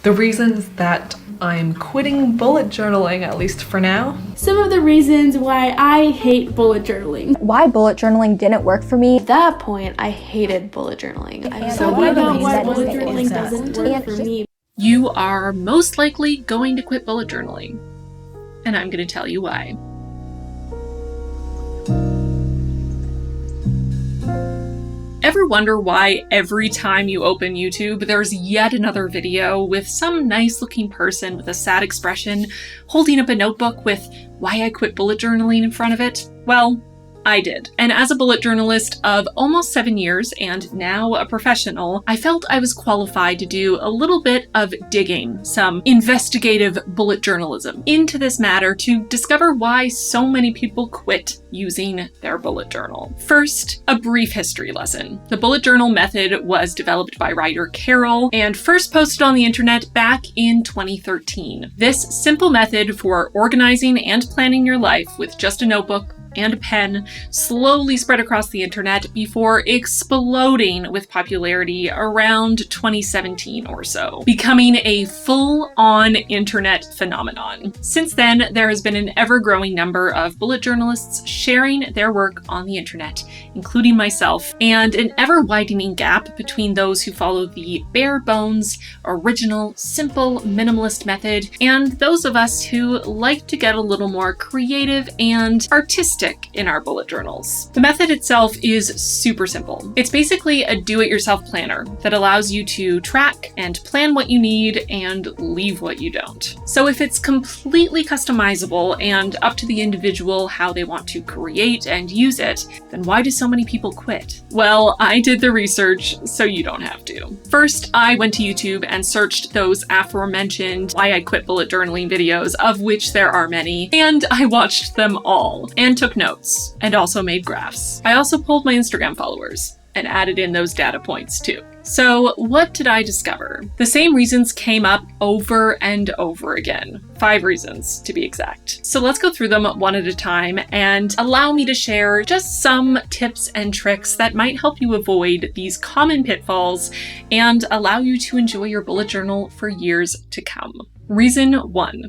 The reasons that I'm quitting bullet journaling, at least for now. Some of the reasons why I hate bullet journaling. Why bullet journaling didn't work for me. At that point, I hated bullet journaling. Talking about why bullet journaling doesn't work for me. You are most likely going to quit bullet journaling, and I'm going to tell you why. Ever wonder why every time you open YouTube, there's yet another video with some nice looking person with a sad expression holding up a notebook with "Why I Quit Bullet Journaling" in front of it? Well, I did. And as a bullet journalist of almost 7 years and now a professional, I felt I was qualified to do a little bit of digging, some investigative bullet journalism into this matter to discover why so many people quit using their bullet journal. First, a brief history lesson. The bullet journal method was developed by writer Carol and first posted on the internet back in 2013. This simple method for organizing and planning your life with just a notebook and a pen slowly spread across the internet before exploding with popularity around 2017 or so, becoming a full-on internet phenomenon. Since then, there has been an ever-growing number of bullet journalists sharing their work on the internet, including myself, and an ever-widening gap between those who follow the bare-bones, original, simple, minimalist method, and those of us who like to get a little more creative and artistic in our bullet journals. The method itself is super simple. It's basically a do-it-yourself planner that allows you to track and plan what you need and leave what you don't. So if it's completely customizable and up to the individual how they want to create and use it, then why do so many people quit? Well, I did the research, so you don't have to. First, I went to YouTube and searched those aforementioned "Why I Quit Bullet Journaling" videos, of which there are many, and I watched them all and took notes and also made graphs. I also pulled my Instagram followers and added in those data points too. So what did I discover? The same reasons came up over and over again. 5 reasons to be exact. So let's go through them one at a time and allow me to share just some tips and tricks that might help you avoid these common pitfalls and allow you to enjoy your bullet journal for years to come. Reason 1,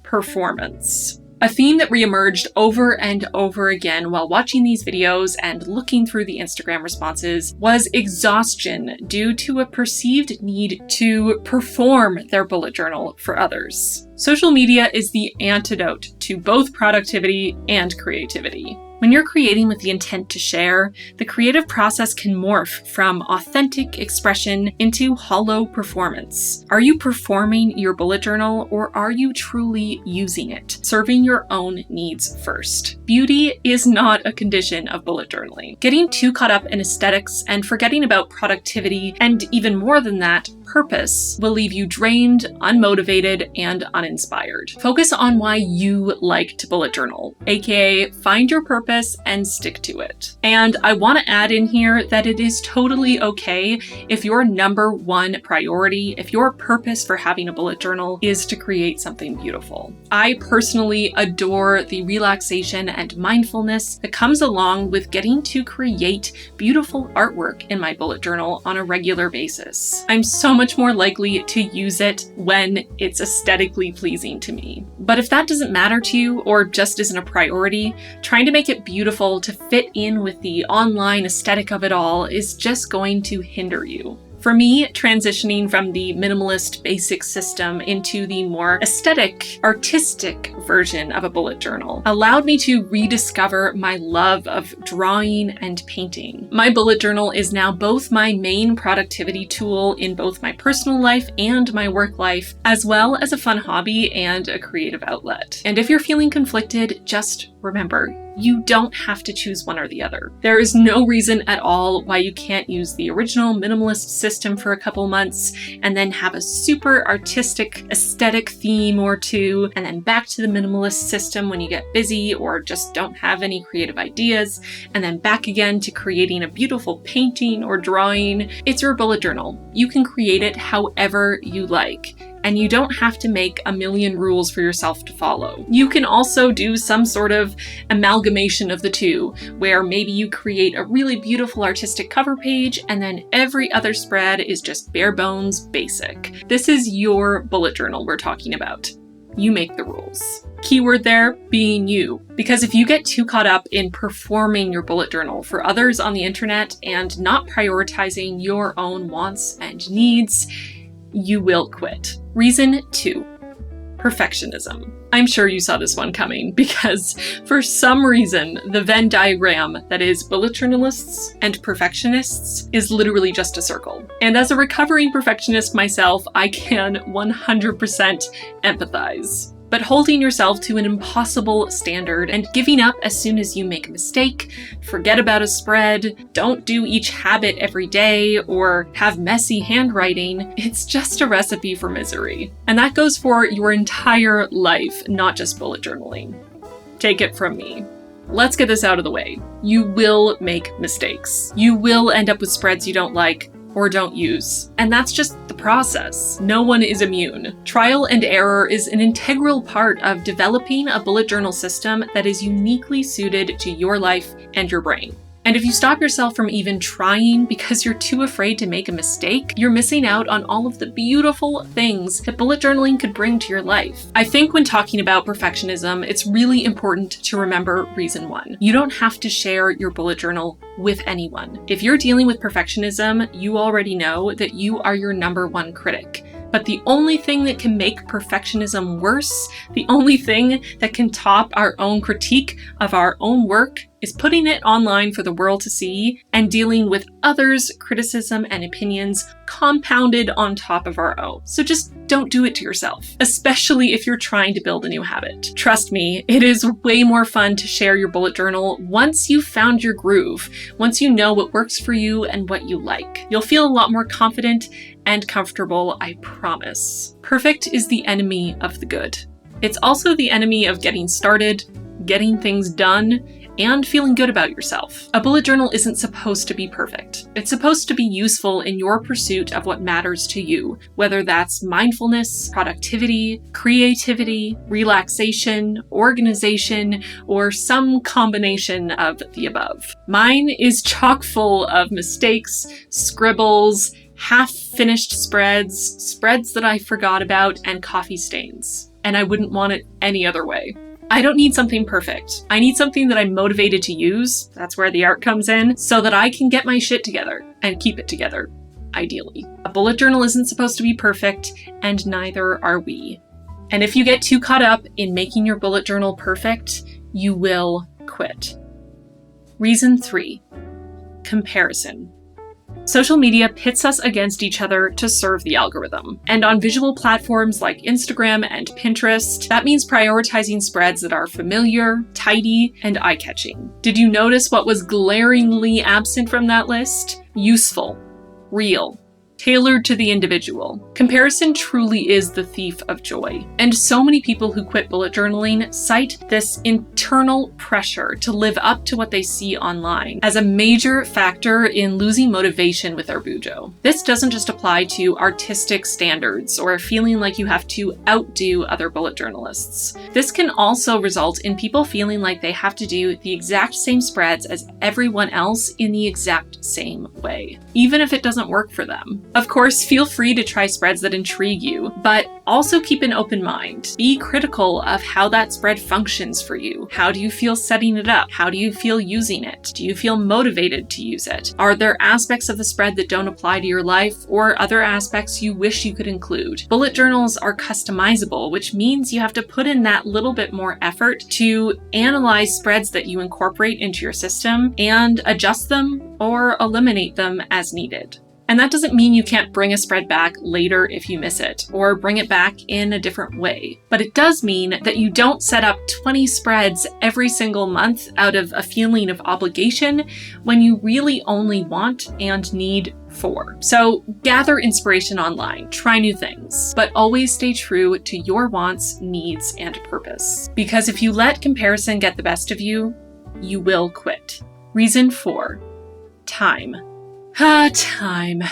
performance. A theme that reemerged over and over again while watching these videos and looking through the Instagram responses was exhaustion due to a perceived need to perform their bullet journal for others. Social media is the antidote to both productivity and creativity. When you're creating with the intent to share, the creative process can morph from authentic expression into hollow performance. Are you performing your bullet journal, or are you truly using it, serving your own needs first? Beauty is not a condition of bullet journaling. Getting too caught up in aesthetics and forgetting about productivity, and even more than that, purpose, will leave you drained, unmotivated, and uninspired. Focus on why you like to bullet journal, aka find your purpose and stick to it. And I want to add in here that it is totally okay if your number one priority, if your purpose for having a bullet journal is to create something beautiful. I personally adore the relaxation and mindfulness that comes along with getting to create beautiful artwork in my bullet journal on a regular basis. I'm so much more likely to use it when it's aesthetically pleasing to me. But if that doesn't matter to you, or just isn't a priority, trying to make it beautiful to fit in with the online aesthetic of it all is just going to hinder you. For me, transitioning from the minimalist basic system into the more aesthetic, artistic version of a bullet journal allowed me to rediscover my love of drawing and painting. My bullet journal is now both my main productivity tool in both my personal life and my work life, as well as a fun hobby and a creative outlet. And if you're feeling conflicted, just remember, you don't have to choose one or the other. There is no reason at all why you can't use the original minimalist system for a couple months and then have a super artistic aesthetic theme or two, and then back to the minimalist system when you get busy or just don't have any creative ideas, and then back again to creating a beautiful painting or drawing. It's your bullet journal. You can create it however you like. and you don't have to make a million rules for yourself to follow. You can also do some sort of amalgamation of the two, where maybe you create a really beautiful artistic cover page and then every other spread is just bare bones basic. This is your bullet journal we're talking about. You make the rules. Keyword there being you. Because if you get too caught up in performing your bullet journal for others on the internet and not prioritizing your own wants and needs, you will quit. Reason 2. Perfectionism. I'm sure you saw this one coming because for some reason, the Venn diagram that is bullet journalists and perfectionists is literally just a circle. And as a recovering perfectionist myself, I can 100% empathize. But holding yourself to an impossible standard and giving up as soon as you make a mistake, forget about a spread, don't do each habit every day, or have messy handwriting, it's just a recipe for misery. And that goes for your entire life, not just bullet journaling. Take it from me. Let's get this out of the way. You will make mistakes. You will end up with spreads you don't like or don't use. And that's just the process. No one is immune. Trial and error is an integral part of developing a bullet journal system that is uniquely suited to your life and your brain. And if you stop yourself from even trying because you're too afraid to make a mistake, you're missing out on all of the beautiful things that bullet journaling could bring to your life. I think when talking about perfectionism, it's really important to remember reason 1. You don't have to share your bullet journal with anyone. If you're dealing with perfectionism, you already know that you are your number one critic. But the only thing that can make perfectionism worse, the only thing that can top our own critique of our own work, is putting it online for the world to see and dealing with others' criticism and opinions compounded on top of our own. So just don't do it to yourself, especially if you're trying to build a new habit. Trust me, it is way more fun to share your bullet journal once you've found your groove, once you know what works for you and what you like. You'll feel a lot more confident and comfortable, I promise. Perfect is the enemy of the good. It's also the enemy of getting started, getting things done, and feeling good about yourself. A bullet journal isn't supposed to be perfect. It's supposed to be useful in your pursuit of what matters to you, whether that's mindfulness, productivity, creativity, relaxation, organization, or some combination of the above. Mine is chock full of mistakes, scribbles, half-finished spreads that I forgot about, and coffee stains. And I wouldn't want it any other way. I don't need something perfect. I need something that I'm motivated to use, that's where the art comes in, so that I can get my shit together and keep it together, ideally. A bullet journal isn't supposed to be perfect, and neither are we. And if you get too caught up in making your bullet journal perfect, you will quit. Reason 3. Comparison. Social media pits us against each other to serve the algorithm. And on visual platforms like Instagram and Pinterest, that means prioritizing spreads that are familiar, tidy, and eye-catching. Did you notice what was glaringly absent from that list? Useful, real, tailored to the individual. Comparison truly is the thief of joy. And so many people who quit bullet journaling cite this internal pressure to live up to what they see online as a major factor in losing motivation with their bujo. This doesn't just apply to artistic standards or feeling like you have to outdo other bullet journalists. This can also result in people feeling like they have to do the exact same spreads as everyone else in the exact same way, even if it doesn't work for them. Of course, feel free to try spreads that intrigue you, but also keep an open mind. Be critical of how that spread functions for you. How do you feel setting it up? How do you feel using it? Do you feel motivated to use it? Are there aspects of the spread that don't apply to your life, or other aspects you wish you could include? Bullet journals are customizable, which means you have to put in that little bit more effort to analyze spreads that you incorporate into your system and adjust them or eliminate them as needed. And that doesn't mean you can't bring a spread back later if you miss it, or bring it back in a different way. But it does mean that you don't set up 20 spreads every single month out of a feeling of obligation when you really only want and need 4. So gather inspiration online, try new things, but always stay true to your wants, needs, and purpose. Because if you let comparison get the best of you, you will quit. Reason 4. Time. Time.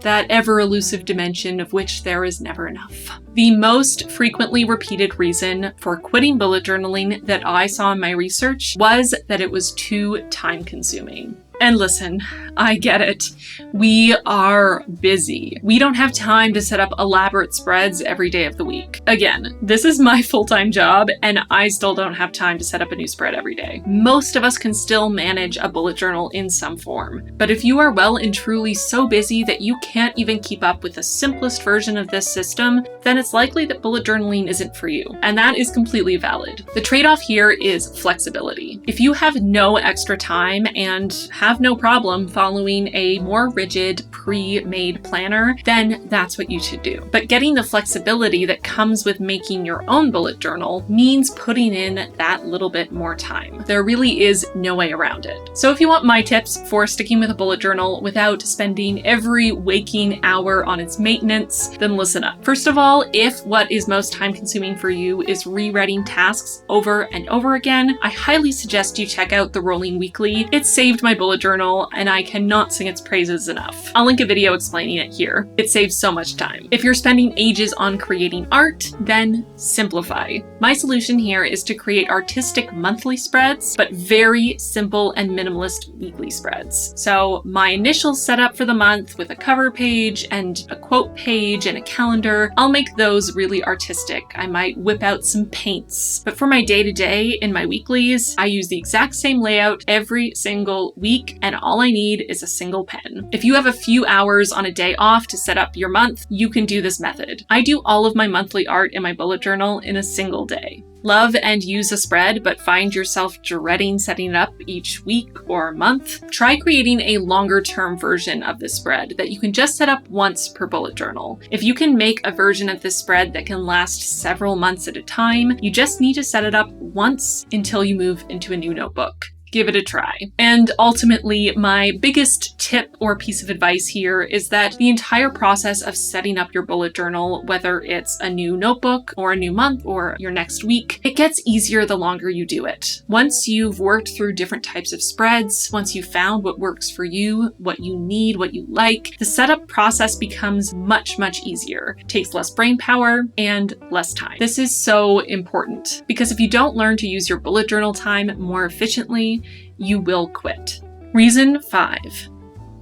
that ever-elusive dimension of which there is never enough. The most frequently repeated reason for quitting bullet journaling that I saw in my research was that it was too time-consuming. And listen, I get it. We are busy. We don't have time to set up elaborate spreads every day of the week. Again, this is my full-time job, and I still don't have time to set up a new spread every day. Most of us can still manage a bullet journal in some form. But if you are well and truly so busy that you can't even keep up with the simplest version of this system, then it's likely that bullet journaling isn't for you. And that is completely valid. The trade-off here is flexibility. If you have no extra time and have no problem following a more rigid pre-made planner, then that's what you should do. But getting the flexibility that comes with making your own bullet journal means putting in that little bit more time. There really is no way around it. So if you want my tips for sticking with a bullet journal without spending every waking hour on its maintenance, then listen up. First of all, if what is most time consuming for you is rewriting tasks over and over again, I highly suggest you check out the Rolling Weekly. It saved my bullet journal, and I cannot sing its praises enough. I'll link a video explaining it here. It saves so much time. If you're spending ages on creating art, then simplify. My solution here is to create artistic monthly spreads, but very simple and minimalist weekly spreads. So my initial setup for the month with a cover page and a quote page and a calendar, I'll make those really artistic. I might whip out some paints. But for my day-to-day in my weeklies, I use the exact same layout every single week, and all I need is a single pen. If you have a few hours on a day off to set up your month, you can do this method. I do all of my monthly art in my bullet journal in a single day. Love and use a spread, but find yourself dreading setting it up each week or month? Try creating a longer-term version of this spread that you can just set up once per bullet journal. If you can make a version of this spread that can last several months at a time, you just need to set it up once until you move into a new notebook. Give it a try. And ultimately, my biggest tip or piece of advice here is that the entire process of setting up your bullet journal, whether it's a new notebook or a new month or your next week, it gets easier the longer you do it. Once you've worked through different types of spreads, once you've found what works for you, what you need, what you like, the setup process becomes much, much easier. It takes less brain power and less time. This is so important because if you don't learn to use your bullet journal time more efficiently, you will quit. Reason 5.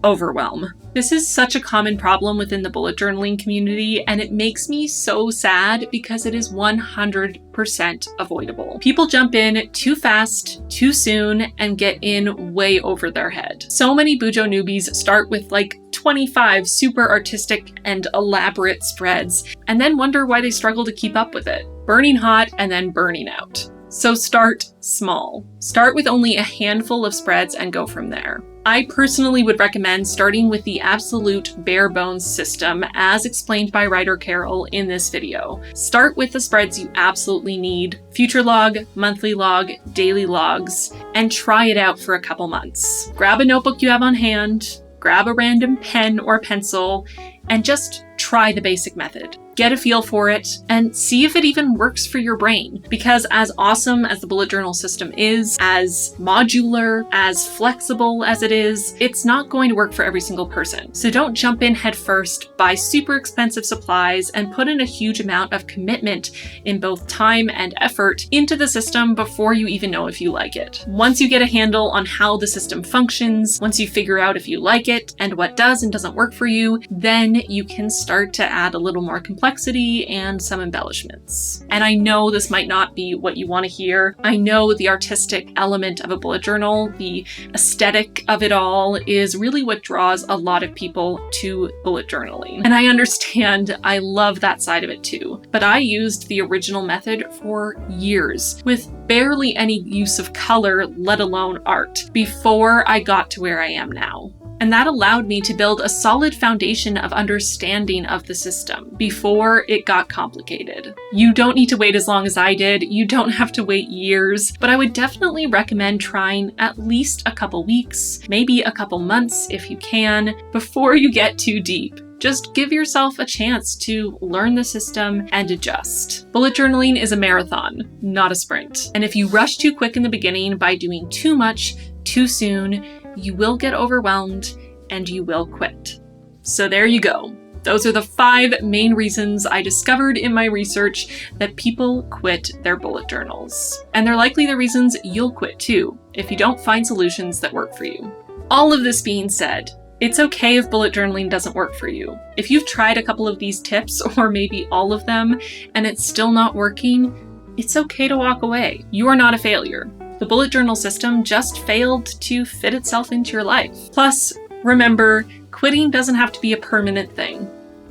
Overwhelm. This is such a common problem within the bullet journaling community, and it makes me so sad because it is 100% avoidable. People jump in too fast, too soon, and get in way over their head. So many Bujo newbies start with like 25 super artistic and elaborate spreads, and then wonder why they struggle to keep up with it. Burning hot and then burning out. So start small. Start with only a handful of spreads and go from there. I personally would recommend starting with the absolute bare bones system as explained by writer Carol in this video. Start with the spreads you absolutely need, future log, monthly log, daily logs, and try it out for a couple months. Grab a notebook you have on hand, grab a random pen or pencil, and just try the basic method. Get a feel for it and see if it even works for your brain. Because as awesome as the bullet journal system is, as modular, as flexible as it is, it's not going to work for every single person. So don't jump in head first, buy super expensive supplies, and put in a huge amount of commitment in both time and effort into the system before you even know if you like it. Once you get a handle on how the system functions, once you figure out if you like it and what does and doesn't work for you, then you can start to add a little more complexity and some embellishments. And I know this might not be what you want to hear. I know the artistic element of a bullet journal, the aesthetic of it all, is really what draws a lot of people to bullet journaling. And I understand, I love that side of it too. But I used the original method for years with barely any use of color, let alone art, before I got to where I am now. And that allowed me to build a solid foundation of understanding of the system before it got complicated. You don't need to wait as long as I did. You don't have to wait years, but I would definitely recommend trying at least a couple weeks, maybe a couple months if you can, before you get too deep. Just give yourself a chance to learn the system and adjust. Bullet journaling is a marathon, not a sprint. And if you rush too quick in the beginning by doing too much, too soon, you will get overwhelmed and you will quit. So there you go. Those are the 5 main reasons I discovered in my research that people quit their bullet journals. And they're likely the reasons you'll quit too, if you don't find solutions that work for you. All of this being said, it's okay if bullet journaling doesn't work for you. If you've tried a couple of these tips, or maybe all of them, and it's still not working, it's okay to walk away. You are not a failure. The bullet journal system just failed to fit itself into your life. Plus, remember, quitting doesn't have to be a permanent thing.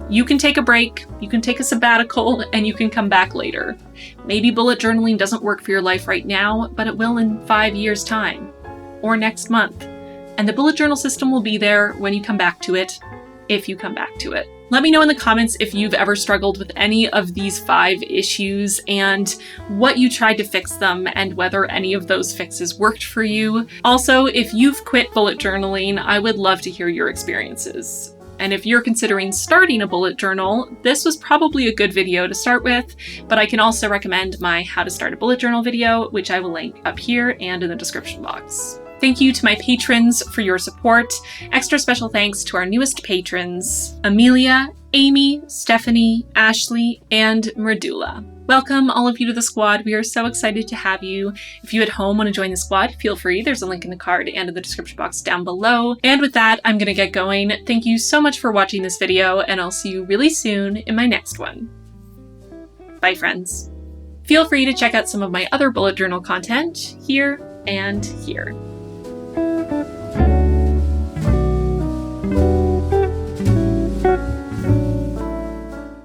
You can take a break, you can take a sabbatical, and you can come back later. Maybe bullet journaling doesn't work for your life right now, but it will in 5 years' time, or next month. And the bullet journal system will be there when you come back to it, if you come back to it. Let me know in the comments if you've ever struggled with any of these 5 issues and what you tried to fix them and whether any of those fixes worked for you. Also, if you've quit bullet journaling, I would love to hear your experiences. And if you're considering starting a bullet journal, this was probably a good video to start with, but I can also recommend my How to Start a Bullet Journal video, which I will link up here and in the description box. Thank you to my patrons for your support. Extra special thanks to our newest patrons, Amelia, Amy, Stephanie, Ashley, and Mridula. Welcome all of you to the squad. We are so excited to have you. If you at home want to join the squad, feel free. There's a link in the card and in the description box down below. And with that, I'm going to get going. Thank you so much for watching this video, and I'll see you really soon in my next one. Bye, friends. Feel free to check out some of my other bullet journal content here and here.